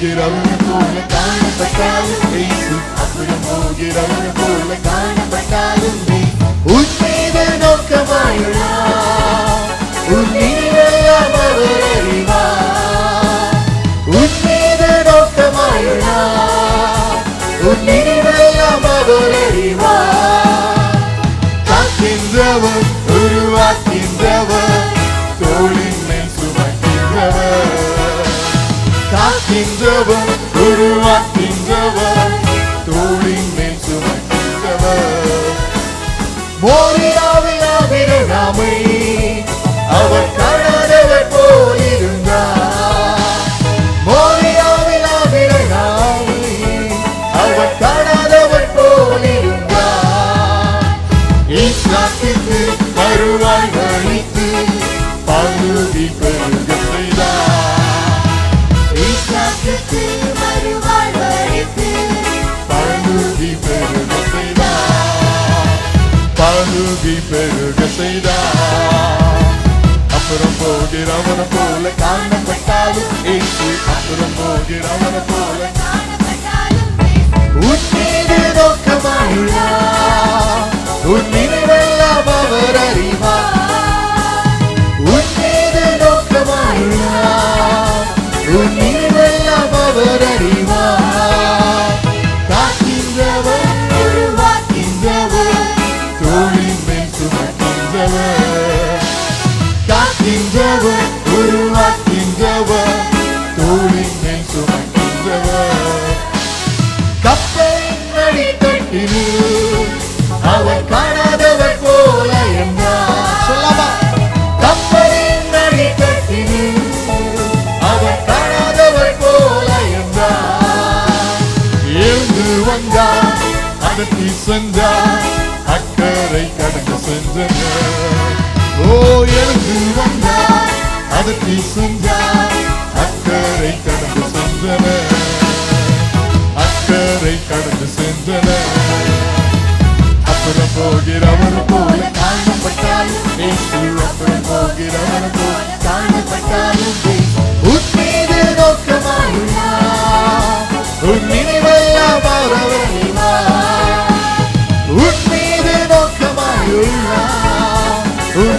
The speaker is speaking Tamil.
போகிறவன் போல காணப்பட்டாலும் இயேசு அப்புறம் போகிறவன் போல காணப்பட்டாலும் உன் மீது நோக்கமாயுள்ளார் உன் நினைவெல்லாம் அவர் அறிவார் உன் மீது நோக்கமாயுள்ளார் உன் நினைவெல்லாம் அவர் அறிவார் காக்கின்றவர் உருவாக்கின்றவர் தோளின்மை சுமக்கின்றவர் காக்கின்றவர் உருவாக்கின்றவர் தோளின்மை சுமக்கின்றவர் மோரியாவில் ஆபிரகாமை அவர் காணாதவர் போலிருந்தார் மோரியாவில் ஆபிரகாமை அவர் காணாதவர் போலிருந்தார் ஈசாக்குக்கு வருவாய் வழித்து பகுதி பெருக செய்தார் ஈசாக்குக்கு வருவாய் வழித்து பகுதி பெருக செய்தார் பகுதி பெருக செய்தார் அப்புறம் போகிறவன போல காணப்பட்டாலும் இயேசு அப்புறம் போகிறவன போல உன் மீது நோக்கமாயுள்ளார் உன் நினைவெல்லாம் அவர் அறிவார் உன் மீது நோக்கமாயுள்ளார் உன் நினைவெல்லாம் அவர் அறிவார் காக்கின்றவர் உருவாக்கின்றவர் தோளின் மேல் சுமக்கின்றவர் காக்கின்றவர் உருவாக்கின்றவர் தோளின் மேல் சுமக்கின்றவர் கப்பலின் அடித்தட்டில் அவர் காணாதவர் போல என்றார் சொல்லவா கப்பலின் அடித்தட்டில் அவர் காணாதவர் போல என்றார் எழுந்து வந்தார் அதற்கு சென்றார் அக்கறை கடந்து சென்றனர் ஓ எழுந்து வந்தார் அதற்கு சென்றார் அக்கறை கடந்து சென்றனர் அக்கறை கடந்து சென்றனர் அப்புறம் போகிறவர் போல காணப்பட்டாலும் இயேசு அப்புறம் போகிறவர் போல காணப்பட்டாலும் உன் மீது நோக்கமாயுள்ளார் உன் நினைவெல்லாம் அவர் அறிவார் உன் மீது நோக்கமாயுள்ளார் உன்